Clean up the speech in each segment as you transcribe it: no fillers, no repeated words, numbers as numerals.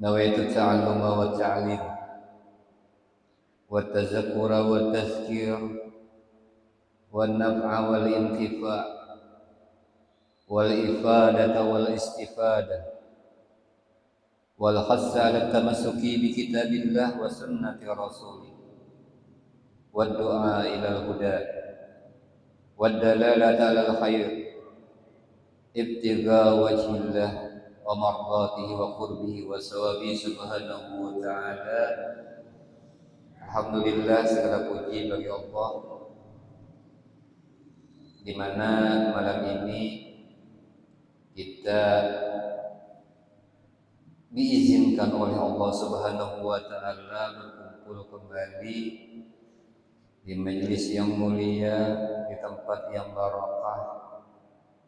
nawaitu ta'alluma wa ta'lim wa tazakkura wa tazkir wa naf'a wal intifa' wal ifadata wal istifadah wal khassa ala tamassuki bi kitabillah wa sunnati rasulih wa du'a ilal huda wa dalalata alal khair ibtigha wajhillah wa mardatihi wa qurbihi wa sawabi subhanahu wa ta'ala. Alhamdulillah, segala puji bagi Allah di mana malam ini kita diizinkan oleh Allah Subhanahu wa taala berkumpul kembali di majelis yang mulia, di tempat yang barakah,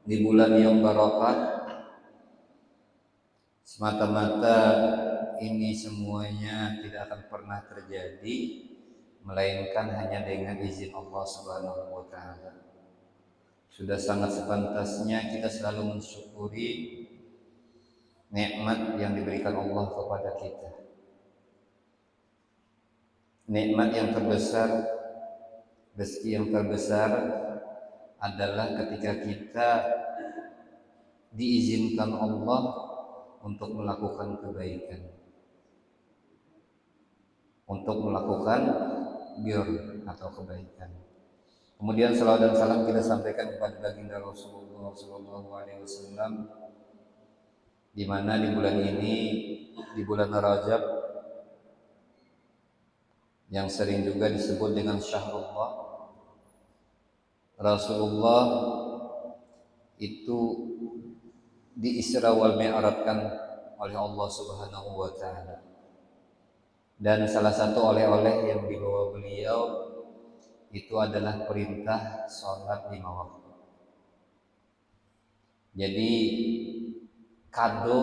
di bulan yang barakah. Semata-mata ini semuanya tidak akan pernah terjadi melainkan hanya dengan izin Allah Subhanahu wa taala. Sudah sangat sepantasnya kita selalu mensyukuri nikmat yang diberikan Allah kepada kita. Nikmat yang terbesar, rezeki yang terbesar adalah ketika kita diizinkan Allah untuk melakukan kebaikan, untuk melakukan bir atau kebaikan. Kemudian salawat dan salam kita sampaikan kepada baginda Rasulullah SAW, di mana di bulan ini, di bulan Rajab yang sering juga disebut dengan Syahrullah, Rasulullah itu di Isra wal Mi'rajkan oleh Allah Subhanahu wa taala. Dan salah satu oleh-oleh yang dibawa beliau itu adalah perintah sholat 5 waktu. Jadi kado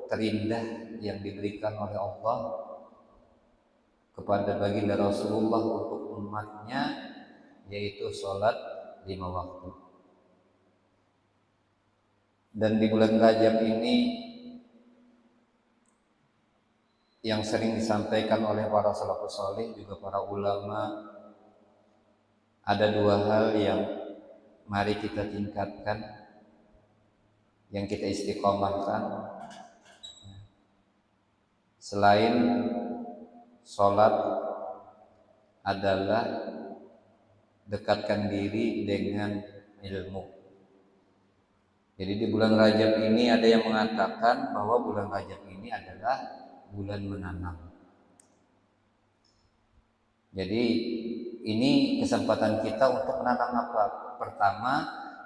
terindah yang diberikan oleh Allah kepada baginda Rasulullah untuk umatnya yaitu sholat 5 waktu. Dan di bulan Rajab ini yang sering disampaikan oleh para salafus saleh juga para ulama, ada 2 hal yang mari kita tingkatkan, yang kita istiqomahkan. Selain sholat adalah dekatkan diri dengan ilmu. Jadi di bulan Rajab ini ada yang mengatakan bahwa bulan Rajab ini adalah bulan menanam. Jadi ini kesempatan kita untuk menanam apa? Pertama,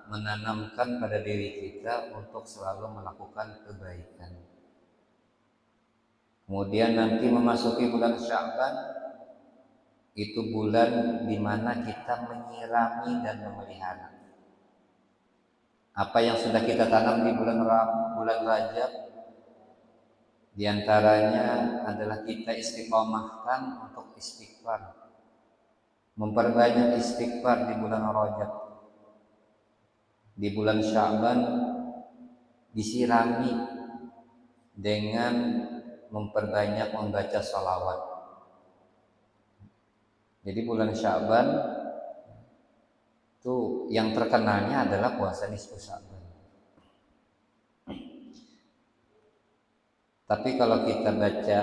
menanamkan pada diri kita untuk selalu melakukan kebaikan. Kemudian nanti memasuki bulan Sya'ban, itu bulan di mana kita menyirami dan memelihara apa yang sudah kita tanam di bulan Rajab. Di antaranya adalah kita istiqomahkan untuk istighfar, memperbanyak istighfar di bulan Rajab. Di bulan Sya'ban disirami dengan memperbanyak membaca sholawat. Jadi bulan Sya'ban itu yang terkenalnya adalah puasa nisfu Sya'ban. Tapi kalau kita baca,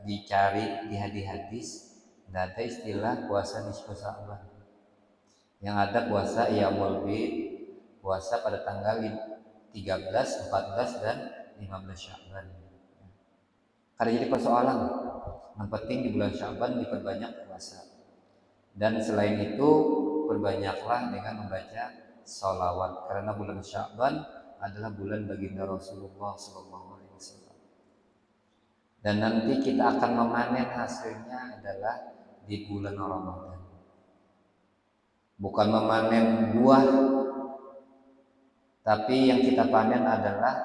dicari di hadis, tidak ada istilah puasa nisfu Sya'ban. Yang ada puasa Iyamul Bid, puasa pada tanggal 13, 14 dan 15 Sya'ban. Karena jadi persoalan, yang penting di bulan Sya'ban diperbanyak puasa. Dan selain itu perbanyaklah dengan membaca sholawat, karena bulan Sya'ban adalah bulan baginda Rasulullah SAW. Dan nanti kita akan memanen hasilnya adalah di bulan Ramadan. Bukan memanen buah, tapi yang kita panen adalah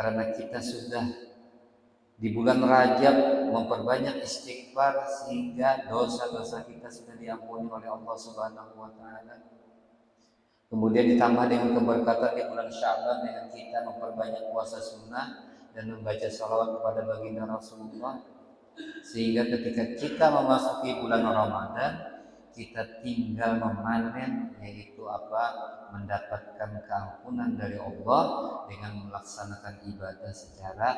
karena kita sudah di bulan Rajab memperbanyak istighfar sehingga dosa-dosa kita sudah diampuni oleh Allah Subhanahu wa taala. Kemudian ditambah dengan keberkatan di bulan Sya'ban dengan kita memperbanyak puasa sunnah, dan membaca sholawat kepada baginda Rasulullah, sehingga ketika kita memasuki bulan Ramadan kita tinggal memanen, yaitu apa? Mendapatkan keampunan dari Allah dengan melaksanakan ibadah secara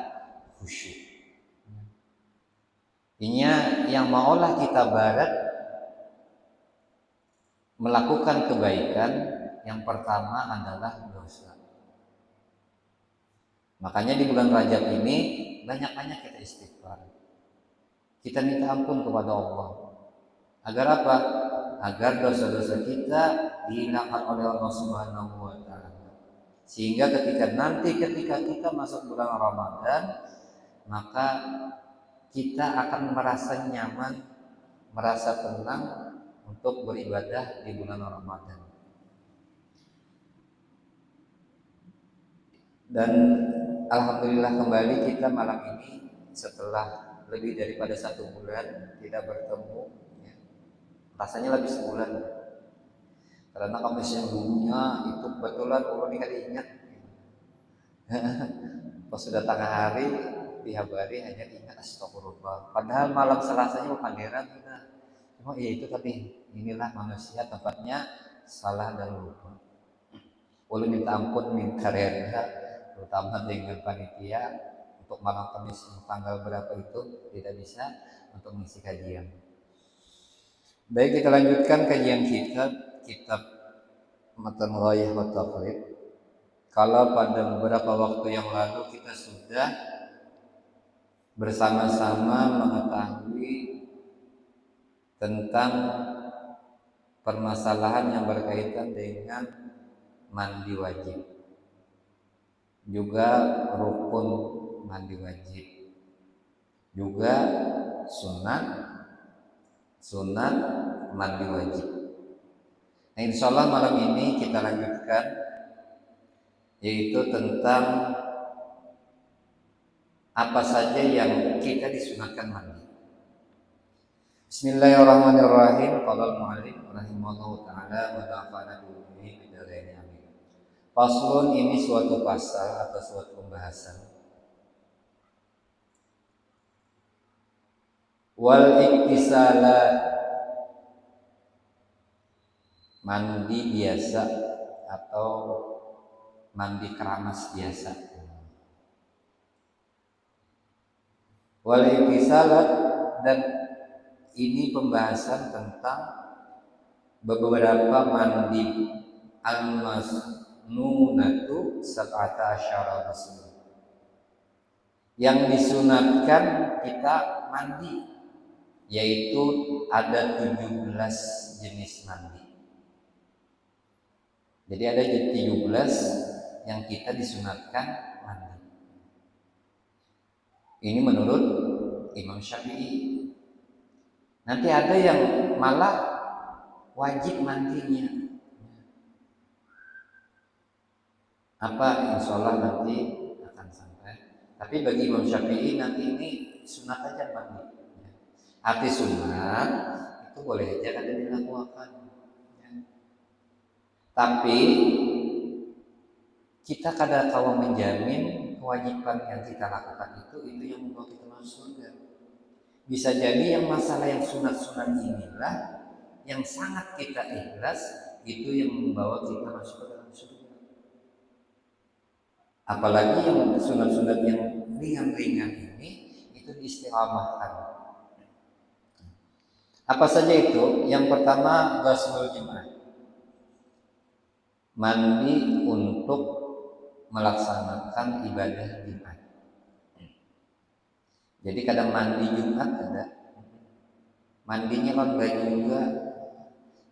khusyuk. Intinya yang maulah kita barat melakukan kebaikan, yang pertama adalah dosa. Makanya di bulan Rajab ini banyak-banyak kita istighfar. Kita minta ampun kepada Allah. Agar apa? Agar dosa-dosa kita dihilangkan oleh Allah Subhanahu wa taala. Sehingga ketika kita masuk bulan Ramadan, maka kita akan merasa nyaman, merasa tenang untuk beribadah di bulan Ramadan. Dan alhamdulillah kembali kita malam ini setelah lebih daripada 1 bulan tidak bertemu, ya. Rasanya lebih sebulan, karena Kamis yang dulunya itu kebetulan ulun ingat. Pas sudah tengah hari dihabari hanya ingat astagfirullah. Padahal malam Selasanya bukan heran kita. Cuma ya itu tadi, inilah manusia tempatnya salah dan lupa. Ulun minta ampun, minta reda, terutama dengan panitia untuk malam Kamis tanggal berapa itu tidak bisa untuk mengisi kajian. Baik, kita lanjutkan kajian kita, kitab Matan Ghayah wa Taqrib. Kalau pada beberapa waktu yang lalu kita sudah bersama-sama mengetahui tentang permasalahan yang berkaitan dengan mandi wajib, juga rukun mandi wajib, juga sunat mandi wajib. Nah, insya Allah malam ini kita lanjutkan, yaitu tentang apa saja yang kita disunatkan mandi. Bismillahirrahmanirrahim. Qala al-mu'allif rahimahullahu ta'ala wa nafa'ana bihi bidaraini amin. Faslun, ini suatu pasal atau suatu pembahasan. Wal iktisala, mandi biasa atau mandi keramas biasa. Wal iktisalat, dan ini pembahasan tentang beberapa mandi al-masnunatu sab'ata asyara rasul, yang disunatkan kita mandi, yaitu ada 17 jenis mandi. Jadi ada 17 yang kita disunatkan mandi. Ini menurut Imam Syafi'i. Nanti ada yang malah wajib mandinya. Apa? Insya Allah nanti akan sampai. Tapi bagi Imam Syafi'i nanti ini sunat aja mandi. Arti sunat itu boleh aja kadang dilakukan. Tapi kita kadang kalau menjamin kewajiban yang kita lakukan itu yang membawa kita masuk surga. Bisa jadi yang masalah yang sunat-sunat inilah yang sangat kita ikhlas, itu yang membawa kita masuk ke dalam surga. Apalagi yang sunat-sunat yang ringan-ringan ini itu diistiqamahkan. Apa saja itu? Yang pertama, ghuslul jumat, mandi untuk melaksanakan ibadah Jumat. Jadi kadang mandi Jumat ada, mandinya kan baik juga,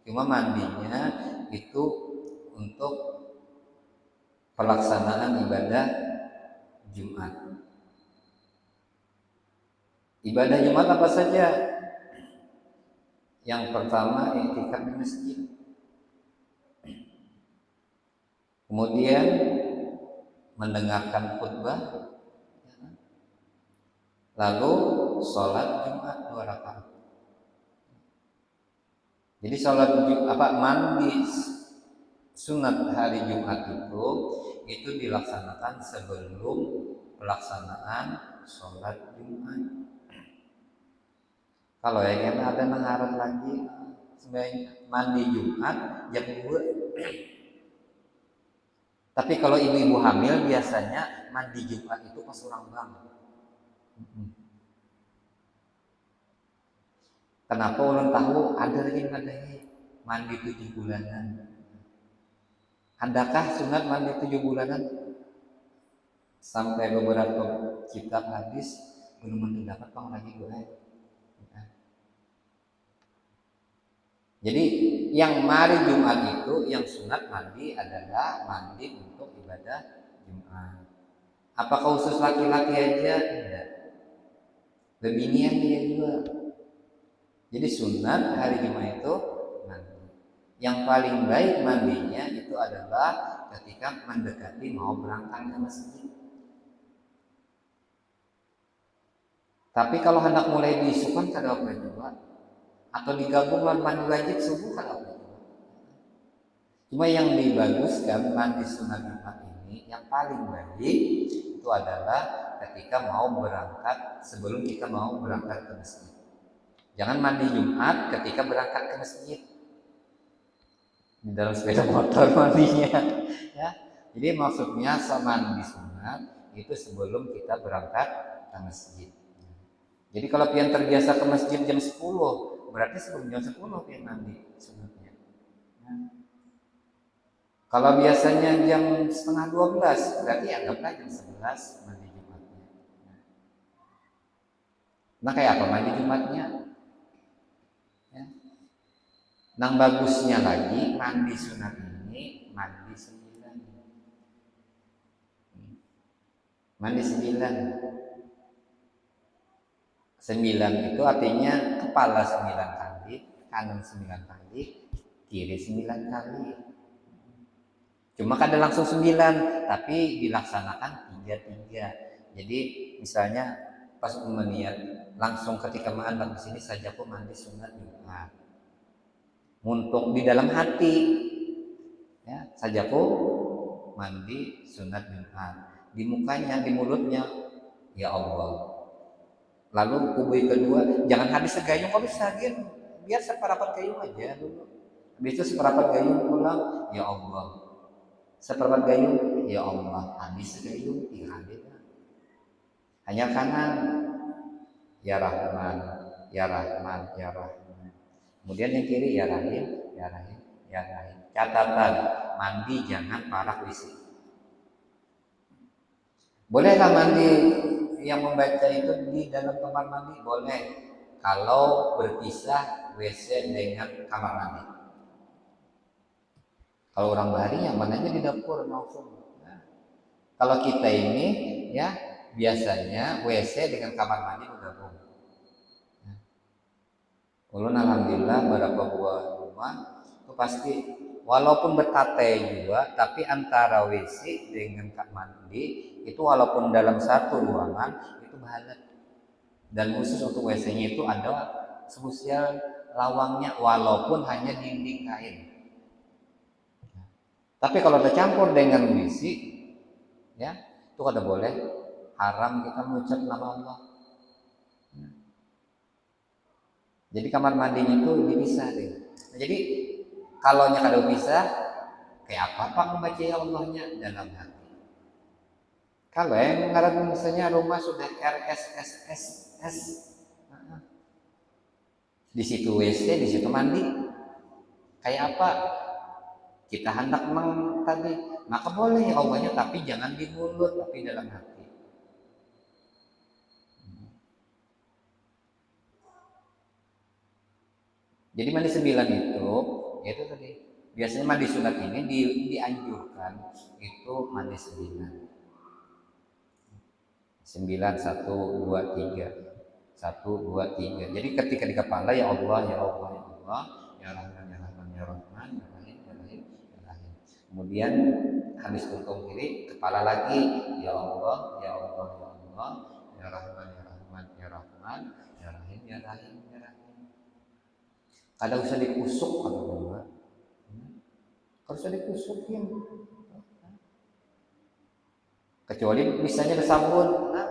cuma mandinya itu untuk pelaksanaan ibadah Jumat. Ibadah Jumat apa saja? Yang pertama, i'tikaf di masjid. Kemudian mendengarkan khutbah, lalu sholat Jumat 2 rakaat. Jadi sholat mandi sunat hari Jumat itu dilaksanakan sebelum pelaksanaan sholat Jumat. Kalau yang ada nangharat lagi sebaik mandi Jumat jam 2. Tapi kalau ibu-ibu hamil biasanya mandi Jumat itu pas urang banget. Kenapa ulun tahu ada lagi mandi 7 bulanan? Adakah sunat mandi 7 bulanan? Sampai beberapa kitab hadis belum mendapat pang lagi gue. Jadi yang hari Jumat itu yang sunat mandi adalah mandi untuk ibadah Jumat. Apakah khusus laki-laki aja? Tidak. Bebinian dia juga. Jadi sunat hari Jumat itu mandi. Yang paling baik mandinya itu adalah ketika mendekati mau berangkat ke masjid. Tapi kalau hendak mulai diisukan kada apa juga, atau digabung dengan mandi wajib subuh kada apa juga. Cuma yang dibaguskan mandi sunat Jumat ini yang paling baik itu adalah ketika mau berangkat, sebelum kita mau berangkat ke masjid. Jangan mandi Jumat ketika berangkat ke masjid. Di dalam sepeda motor mandinya, ya. Jadi maksudnya mandi sunat itu sebelum kita berangkat ke masjid. Jadi kalau pian terbiasa ke masjid jam 10, berarti sebelum jam 10 pian mandi sunatnya. Kalau biasanya jam setengah 12, berarti anggaplah jam 11 mandi Jumatnya. Nah kayak apa mandi Jumatnya? Ya. Nah bagusnya lagi mandi sunat ini mandi 9. Mandi 9. 9 itu artinya kepala 9 kali, kanan 9 kali, kiri 9 kali. Cuma kada langsung 9, tapi dilaksanakan 3-3. Jadi misalnya pas meniat langsung ketika mandi di sini saja aku mandi sunat Jumat. Untuk di dalam hati, ya sajaku mandi sunat Jumat. Di mukanya, di mulutnya, ya Allah. Lalu kubui kedua, jangan habis segayung, kalau segayung biar seperapat gayung aja dulu. Habis itu seperapat gayung pulang, ya Allah. Seperapat gayung, ya Allah. Habis segayung, tinggal hanya kanan, ya Rahman, ya Rahman, ya Rahman. Kemudian yang kiri, ya Rahim, ya Rahim, ya Rahim. Catatan, mandi jangan parak WC. Bolehlah mandi yang membaca itu di dalam kamar mandi? Boleh, kalau berpisah WC dengan kamar mandi. Kalau orang bahari nyaman aja di dapur langsung. Nah, kalau kita ini ya biasanya WC dengan kamar mandi bergabung. Nah, ulun alhamdulillah beberapa buah rumah itu pasti walaupun bertatai juga, tapi antara WC dengan kamar mandi itu walaupun dalam satu ruangan itu bahalat. Dan khusus untuk WC-nya itu ada spesial lawangnya walaupun hanya dinding kain. Tapi kalau tercampur dengan WC, ya itu kada boleh, haram kita mengucap nama Allah. Jadi kamar mandinya itu dipisah deh. Nah, jadi kalau nya kada bisa, kayak apa membaca Allahnya dalam hati. Kalau yang mengarang misalnya rumah sudah RSSSS, di situ WC, di situ mandi, kayak apa? Kita hendak tadi, maka boleh Allahnya, tapi jangan di mulut, tapi dalam hati. Jadi mandi 9 itu tadi. Biasanya mandi sunat ini dianjurkan itu mandi 9. 9, 1, 2, 3. 1, 2, 3. Jadi ketika di kepala ya Allah, ya Allah, ya Allah, ya Rahman, ya Rahman, ya Rahman, ya Rahim, ya Rahim, ya Rahim. Kemudian habis untung kiri, kepala lagi, ya Allah, ya Allah, ya Allah, ya Rahman, ya Rahman, ya Rahman, ya Rahim, ya Rahim, ya Rahim. Kada usah dikusuk kalau juga. Kalau usah dikusukin. Kecuali bisanya bersabun. Nah,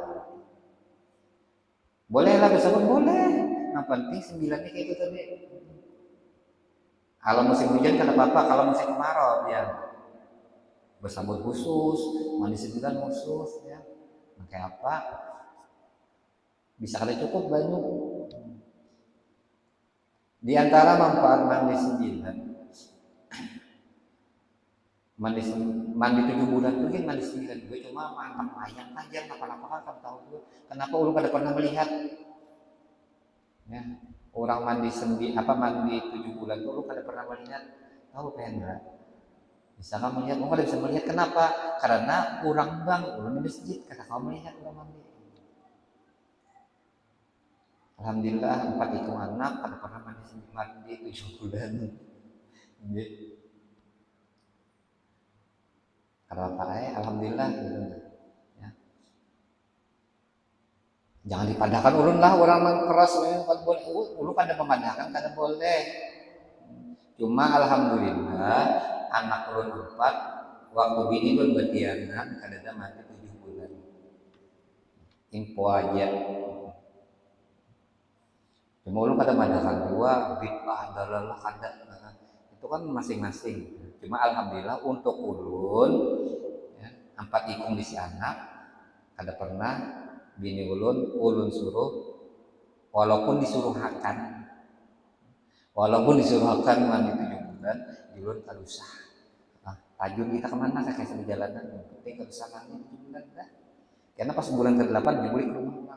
bolehlah bersabun boleh. Yang penting 9-nya kayak itu tadi. Kalau musim hujan kan apa-apa, kalau musim kemarau ya bersabun khusus, mandi 9 khusus ya. Pakai apa? Bisa kali cukup banyak. Di antara manfaat mandi 9, mandi 7 bulan itu kan mandi 9 gue cuma mantap ayam aja apa-apa kan kamu tahu gue. Kenapa lu pada pernah melihat ya orang mandi 7 bulan itu lu pada pernah melihat tahu Pendra? Bisa kamu lihat, kamu bisa melihat kenapa? Karena orang bang, orang di masjid kata kamu melihat orang mandi. Alhamdulillah 4 itu anak pada pernah mandi 7 bulan. Kalau alhamdulillah gitu. Ya. Jangan dipadahkan ulun lah orang keras boleh ulun pada pemadahkan kada boleh. Cuma alhamdulillah anak ulun 4 waktu bini ulun betianan kada mati 7 bulan. Info aja. Cuma ulun kada madahkan dua bid'ah dalalah kada. Itu kan masing-masing. Cuma alhamdulillah untuk ulun ya, 4 ikung di si anak kada pernah bini ulun suruh walaupun disuruh akan mandi 7 bulan ulun kada usah. Nah, tajun kita kemana kayak di jalanan yang penting kada usah mandi 7 bulan dah. Karena pas bulan ke-8 dibalik ke rumah.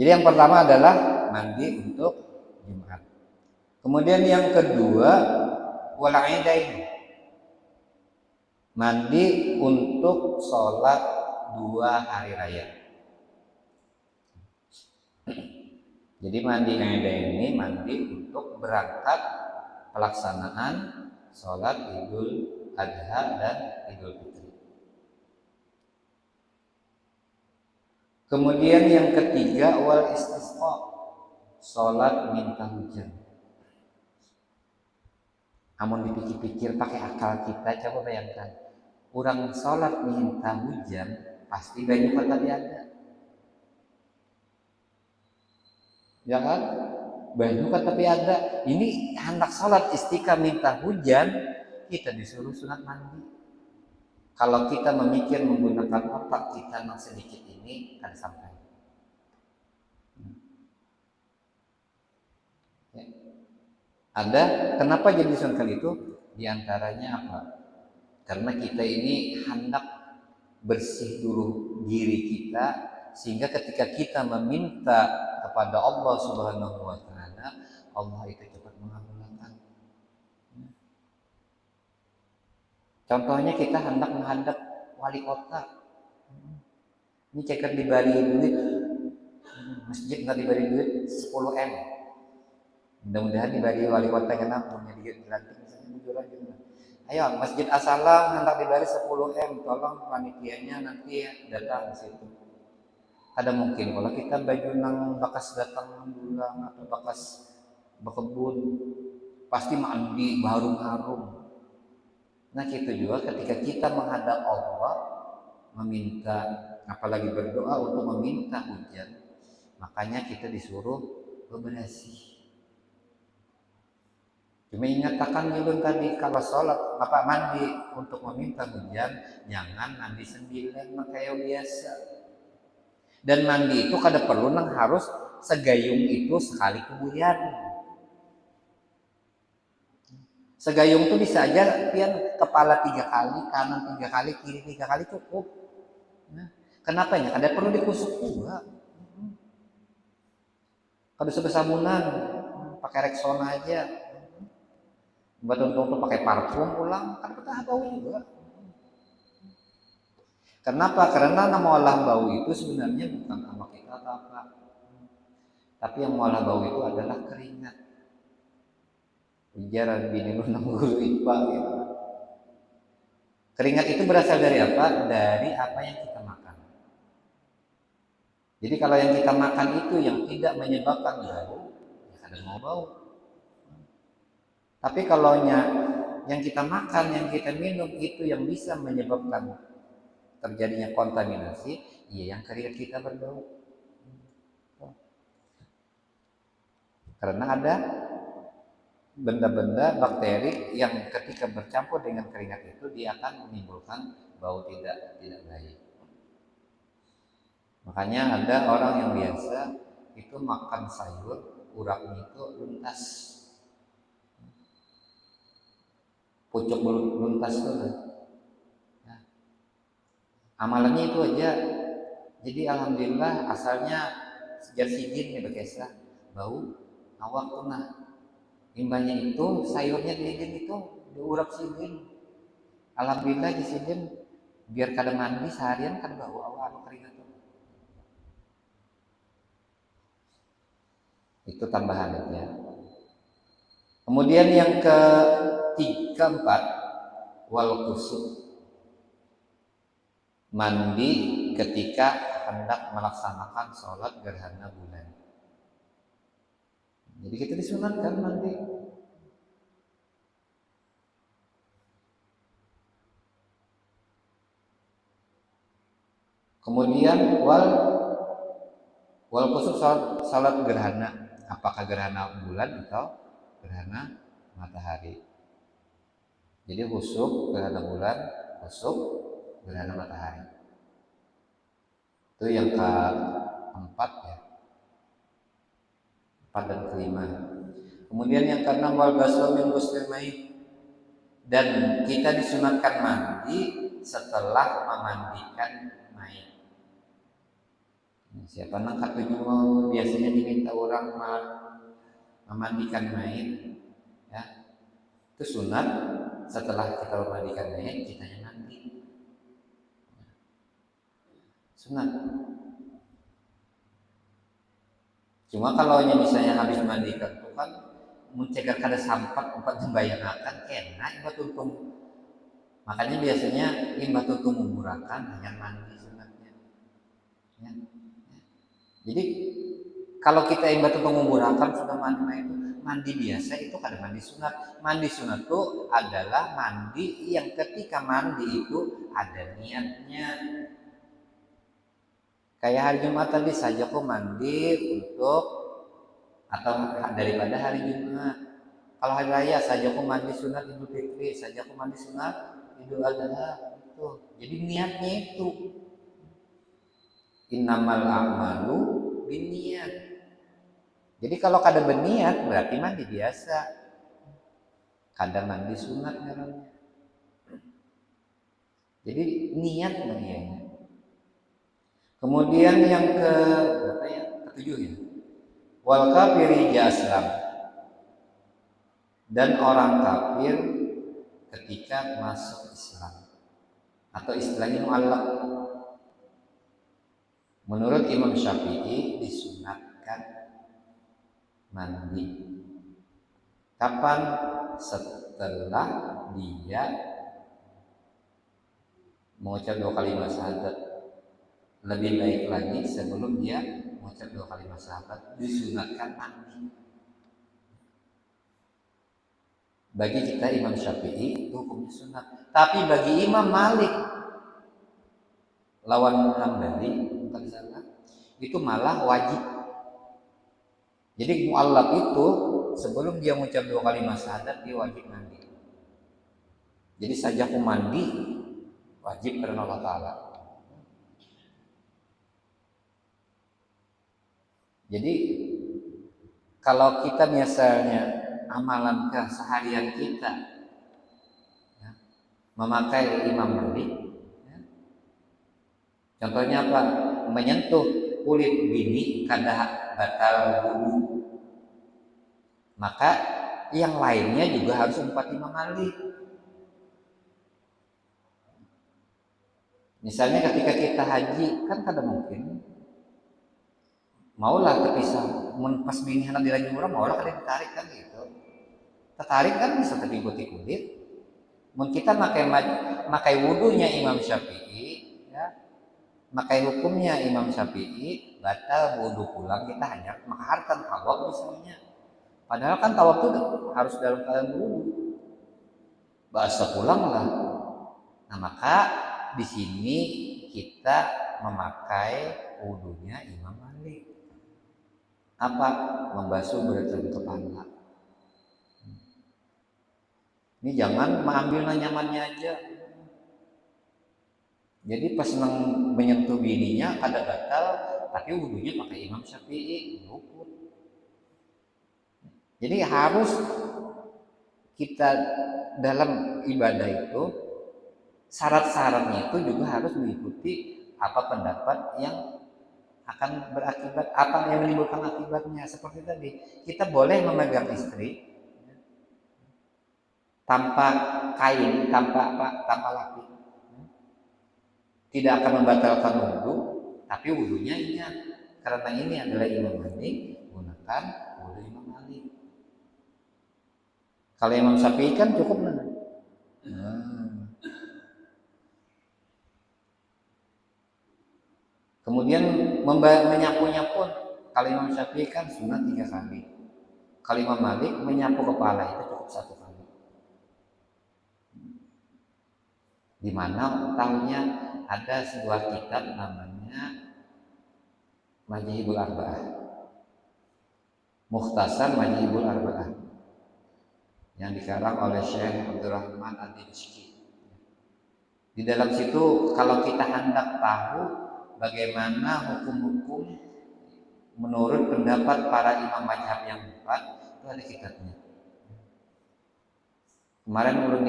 Jadi yang pertama adalah mandi untuk Jumat. Kemudian yang kedua wal aidain. Mandi untuk sholat 2 hari raya. Jadi mandi aidain ini mandi untuk berangkat pelaksanaan sholat Idul Adha dan Idul Fitri. Kemudian yang ketiga wal istisqa, sholat minta hujan. Namun dipikir-pikir pakai akal kita, coba bayangkan, orang sholat minta hujan pasti banyak kata ada, ya kan? Banyak kata ada. Ini hendak sholat istiqah minta hujan, kita disuruh sunat mandi. Kalau kita memikir menggunakan otak kita yang sedikit ini akan sampai. Ya. Ada kenapa jadi sunat itu? Di antaranya apa? Karena kita ini hendak bersih dulu diri kita sehingga ketika kita meminta kepada Allah Subhanahu wa taala, Allah itu cepat mengabulkan. Contohnya kita hendak menghadap wali kota. Ini ceker diberi duit, masjid nggak diberi duit 10 M. Mudah-mudahan diberi wali kota karena punya duit dilantik misalnya jujur aja. Ayo Masjid As-Salam hendak diberi 10 M, tolong panitianya nanti datang ke situ. Ada mungkin kalau kita baju nang bakas datang bulan atau bakas berkebun pasti mandi harum-harum. Nah gitu juga ketika kita menghadap Allah meminta apalagi berdoa untuk meminta hujan, makanya kita disuruh bebersih. Cuma ingatkan juga tadi kalau sholat bapak mandi untuk meminta hujan jangan mandi sendirian kayak biasa. Dan mandi itu kada perlu nang harus segayung itu sekali kebuyan. Segayung itu bisa aja pian kepala 3 kali, kanan 3 kali, kiri 3 kali cukup. Nah, kenapa ya? Kada perlu dikusuk juga. Kada usah besabunan, pakai Rexona aja. Betul-betul pakai parfum pulang kan kita bau juga. Kenapa? Karena nama olah bau itu sebenarnya bukan sama kita atau apa. Tapi yang mengolah bau itu adalah keringat. Ujar bini lu nang guru IPA gitu. Keringat itu berasal dari apa? Dari apa yang kita makan. Jadi kalau yang kita makan itu yang tidak menyebabkan bau, ya kadang mau bau. Tapi kalau yang kita makan, yang kita minum itu yang bisa menyebabkan terjadinya kontaminasi, iya yang keringat kita berbau. Karena ada benda-benda bakteri yang ketika bercampur dengan keringat itu dia akan menimbulkan bau tidak baik. Makanya ada orang yang biasa itu makan sayur uratnya itu luntas, pucuk luntas tuh. Ya. Amalannya itu aja. Jadi alhamdulillah asalnya sejak sidin nih bekesa bau awak tuh nah. Imbanya itu sayurnya sidin itu diurap sidin. Alhamdulillah di sidin biar kada mandi seharian kan bau awak keringat tuh. Itu tambahan ya. Kemudian yang ketiga empat wal kusuk, mandi ketika hendak melaksanakan sholat gerhana bulan. Jadi kita disunatkan mandi. Kemudian wal kusuk sholat gerhana, apakah gerhana bulan atau gerhana matahari. Jadi khusuk gerhana bulan, khusuk gerhana matahari. Itu yang keempat ya. 4 dan kelima. Kemudian yang keenam wal ghusl min muslimai, dan kita disunatkan mandi setelah memandikan mayit. Siapa yang ketujuh biasanya diminta orang memandikan mayit, ya itu sunat. Setelah kita memandikan mayit kita yang mandi, sunat. Cuma kalau misalnya habis mandikan itu kan mencegah kada sampat empat membayangkan kena imbat untung. Makanya biasanya imbat untung memurahkan hanya mandi sunatnya. Ya. Jadi kalau kita imbat untung memurahkan sudah mandi biasa itu kada mandi sunat. Mandi sunat itu adalah mandi yang ketika mandi itu ada niatnya. Kayak hari Jumat tadi saja kok mandi untuk atau daripada hari Jumat. Kalau hari raya saja kok mandi sunat Idul Fitri, saja kok mandi sunat Idul Adha itu. Jadi niatnya itu. Innamal a'malu binniyat. Jadi kalau kada berniat berarti mandi biasa. Kada mandi sunat namanya. Jadi niat namanya. Kemudian yang ketujuh ya. Wal kafiri jaslam, dan orang kafir ketika masuk Islam atau istilahnya mu'allaq. Menurut Imam Syafi'i disunatkan mandi kapan? Setelah dia mengucap 2 kalimat syahadat. Lebih baik lagi sebelum dia mengucap 2 kalimat syahadat disunatkan mandi. Bagi kita Imam Syafi'i itu hukumnya sunat. Tapi bagi Imam Malik lawan Hambali bukan salah, itu malah wajib. Jadi mu'allaq itu sebelum dia mengucap 2 kalimat syahadat dia wajib mandi. Jadi sajaku mandi wajib karena Allah Ta'ala. Jadi kalau kita misalnya amalan keseharian kita ya, memakai Imam Malik ya. Contohnya apa? Menyentuh kulit bini kada batal wudu. Maka yang lainnya juga harus umpat Imam Malik. Misalnya ketika kita haji kan kada mungkin maulah terpisah, pas bini anak dirajin murah maulah kada ditarik kan gitu. Tertarik kan bisa terikuti kulit. Mun kita makai wudunya Imam Syafi'i, ya, makai hukumnya Imam Syafi'i, batal wudu pulang kita hanya mengharkan tawaf misalnya. Padahal kan tawaf itu harus dalam keadaan wudu. Bahasa pulang lah. Nah maka di sini kita memakai wudunya Imam Malik. Apa? Membasuh berat kepala. Ini jangan mengambil nyamannya aja. Jadi pas menyentuh bininya ada gatal, tapi wudunya pakai Imam Syafi'i, luput. Jadi harus kita dalam ibadah itu syarat-syaratnya itu juga harus mengikuti apa pendapat yang akan berakibat, apa yang menimbulkan akibatnya. Seperti tadi, kita boleh memegang istri tanpa kain, tanpa lapis, tidak akan membatalkan wudhu, tapi wudhunya ingat, karena ini adalah Imam Malik, gunakan wudhu Imam Malik. Kalau Imam Syafi'i kan cukup Kemudian menyapunya pun, kalau Imam Syafi'i kan sunat 3 kali. Kalau Imam Malik menyapu kepala itu cukup 1 kali. Di mana tahunya ada sebuah kitab namanya Majihibul Arba'ah, Mukhtasar Majihibul Arba'ah, yang dikarang oleh Syekh Abdurrahman Ad-Dimashqi. Di dalam situ kalau kita hendak tahu bagaimana hukum-hukum menurut pendapat para imam mazhab yang 4, itu ada kitabnya. Kemarin ulun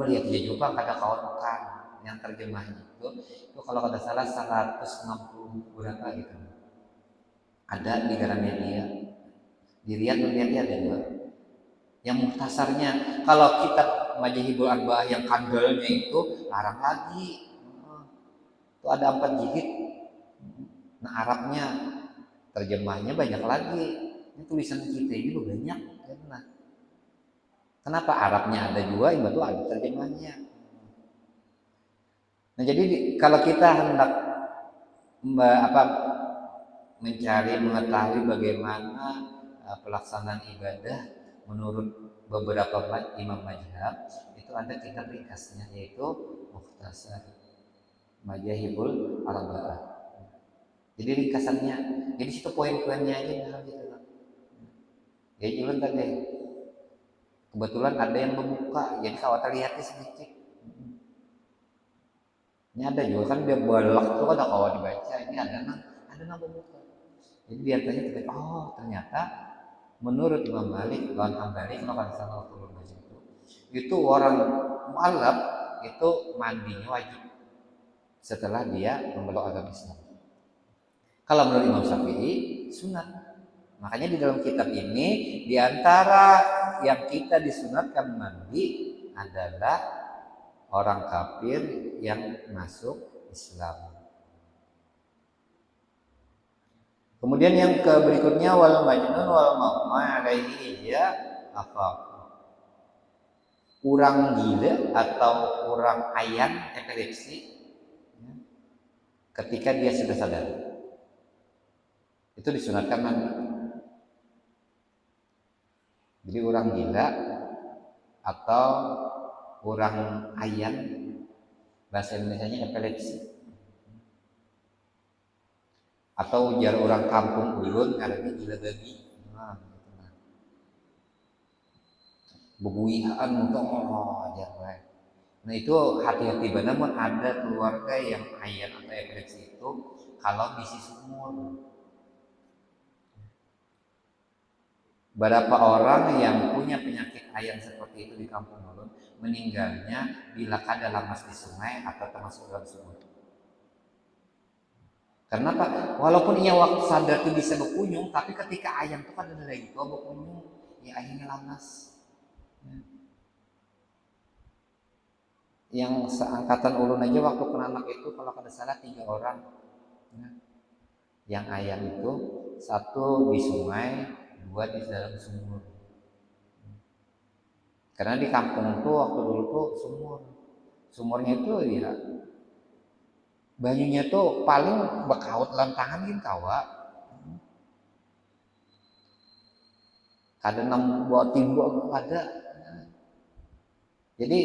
melihat dia juga ada kawan bukan yang terjemahnya itu kalau kada salah 160 berapa gitu. Ada di Gramedia. Dilihat melihatnya ada dua. Yang muhtasarnya, kalau kitab Majihibul Arba'ah yang kandalnya itu larang lagi. Itu ada 4 jilid. Nah Arabnya, terjemahnya banyak lagi. Ini tulisan kita ini banyak. Kenapa Arabnya ada juga, itu ada terjemahnya. Nah jadi kalau kita hendak mencari mengetahui bagaimana pelaksanaan ibadah menurut beberapa imam mazhab, itu ada kitab ringkasnya yaitu Mukhtasar Majihibul Arba'ah. Jadi ringkasannya, jadi situ poin-poinnya aja gitu. Ya ulun tadi kebetulan ada yang membuka, jadi khawatir lihatnya sedikit. Ini ada juga kan dia balak tuh ada kawan dibaca, ini ada nang membuka. Jadi biasanya kita ternyata menurut Imam Malik, Imam Hambali, kalau salah itu orang mualaf itu mandinya wajib setelah dia memeluk agama Islam. Kalau menurut Imam Syafi'i sunat. Makanya di dalam kitab ini diantara yang kita disunatkan mandi adalah orang kafir yang masuk Islam. Kemudian yang berikutnya wal majnun wal maghma alaihi ya afaq. Orang gila atau orang ayan epilepsi ketika dia sudah sadar itu disunatkan mandi. Jadi orang gila atau orang ayan, bahasa Indonesianya epilepsi, atau ujar orang kampung ulun karena gila babi, bebuihan untuk ajar. Nah itu hati-hati benar, ada keluarga yang ayan atau epilepsi itu kalau bisi sumur. Berapa orang yang punya penyakit ayan seperti itu di kampung ulun meninggalnya bila kada lamas di sungai atau termasuk dalam sumur. Karena apa? Walaupun ia waktu sadar itu bisa berkunjung, tapi ketika ayam itu kan ada lagi itu berkunjung, ya akhirnya lamas. Yang seangkatan ulun aja waktu kena anak itu kalau kada salah 3 orang. Yang ayam itu 1 di sungai, 2 di dalam sumur. Karena di kampung tuh waktu dulu tuh sumurnya itu ya banyunya tuh paling bekaut dalam tangan gitu kawa. Kada nang buat timbul ada. Jadi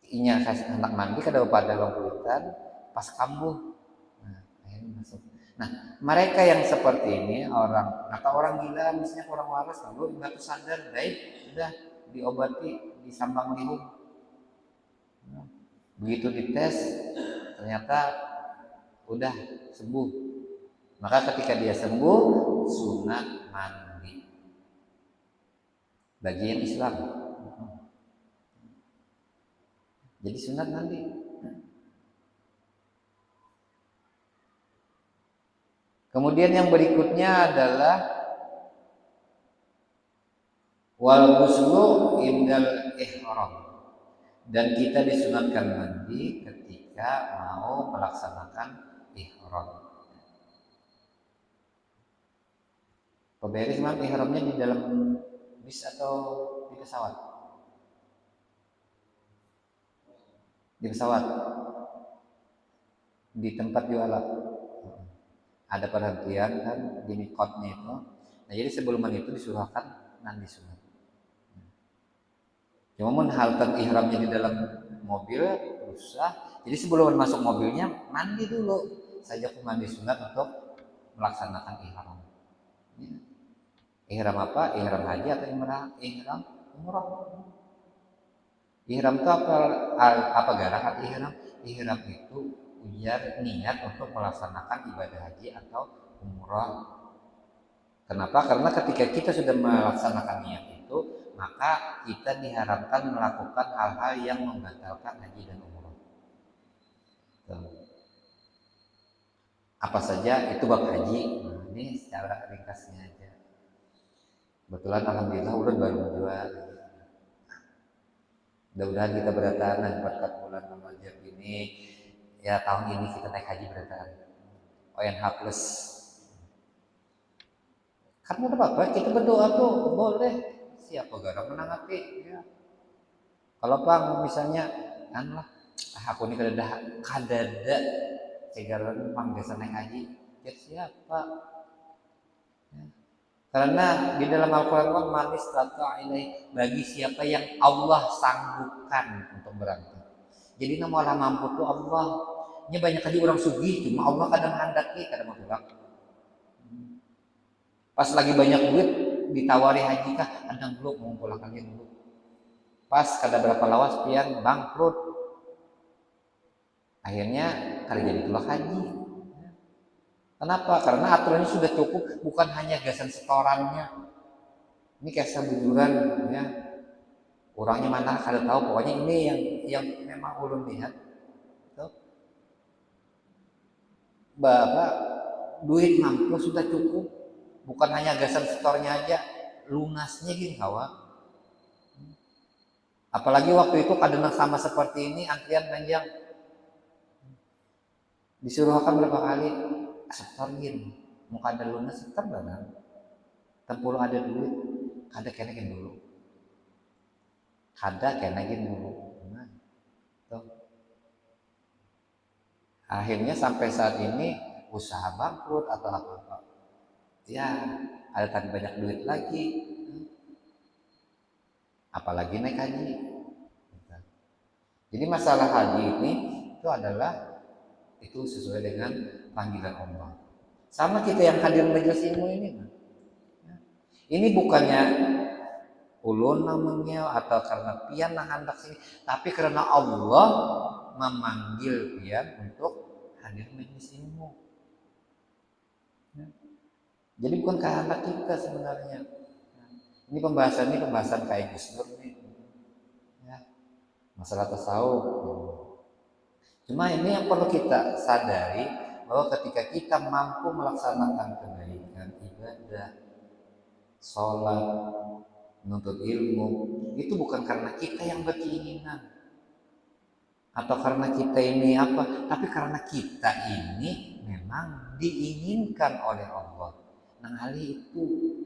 inya kasih anak mandi kada pada longkulitan pas kambuh. Nah, akhirnya masuk. Nah, mereka yang seperti ini orang atau orang gila misalnya orang waras lalu nggak sadar, baik sudah diobati disambang lihum. Nah, begitu dites ternyata udah sembuh. Maka ketika dia sembuh sunat mandi bagian Islam. Jadi sunat mandi. Kemudian yang berikutnya adalah wal ghuslu indal ihram. Dan kita disunatkan mandi ketika mau melaksanakan ihram. Peberes man ihramnya di dalam bis atau di pesawat? Di pesawat. Di tempat jualan. Ada perhentian kan di mikotnya itu. Nah, jadi sebelum itu disuruhkan mandi sunat. Cuma mun halten ihramnya di dalam mobil susah. Jadi sebelum masuk mobilnya mandi dulu. Saja mandi sunat untuk melaksanakan ihram. Ihram apa? Ihram haji atau ihram umrah? Ihram itu apa garakan ihram? Ihram itu ujar niat untuk melaksanakan ibadah haji atau umrah. Kenapa? Karena ketika kita sudah melaksanakan niat itu, maka kita diharapkan melakukan hal-hal yang membatalkan haji dan umrah. Apa saja itu bab haji. Nah, ini secara ringkasnya aja. Kebetulan alhamdulillah udah baru menjual. Mudah-mudahan kita bertahan berkat bulan Ramadan ini. Ya tahun ini kita naik haji bertahan. ONH plus. Karena apa-apa kita berdoa tuh boleh. Siapa garang menanggapi ya. Kalau Bang misalnya kan lah aku ini kadada cegaran panggasa naik haji. Ya siapa? Ya. Karena di dalam Al-Quran manis tata ini bagi siapa yang Allah sanggupkan untuk berangkat. Jadi nama mampu tuh Allah. Ini banyak kali orang sugih, cuma Allah kadang handaki, kadang mau. Pas lagi banyak duit ditawari haji kah, kadang belum mengumpulkannya dulu. Pas kada berapa lawas pian bangkrut. Akhirnya kali jadi tulak haji. Kenapa? Karena aturannya sudah cukup, bukan hanya gasan setorannya. Ini kayak sebujuran ya. Orangnya mana kada tahu, pokoknya ini yang memang ulun lihat. Tuh. Bapak duit mampu sudah cukup, bukan hanya gasan setornya aja, lunasnya gini kawan. Apalagi waktu itu kadang sama seperti ini antrian panjang. Disuruhkan berapa kali setor gini, mau kada lunas setor benar. Tempul ada duit, kada kenakin dulu. Kada kenakin dulu. Nah, tuh. Akhirnya sampai saat ini usaha bangkrut atau apa-apa. Ya, ada tadi banyak duit lagi. Apalagi naik haji. Jadi masalah haji ini itu adalah itu sesuai dengan panggilan Allah. Sama kita yang hadir majelis ilmu ini. Ini bukannya ulun namanya atau karena pian nah hendak sini, tapi karena Allah memanggil pian untuk hadir majelis ilmu. Jadi bukan kehendak kita sebenarnya. Ini pembahasan kayak Gus Nur nih. Ya, masalah tasawuf. Cuma ini yang perlu kita sadari bahwa ketika kita mampu melaksanakan kebaikan ibadah, sholat, menuntut ilmu, itu bukan karena kita yang berkeinginan atau karena kita ini apa, tapi karena kita ini memang diinginkan oleh Allah. Nah hal itu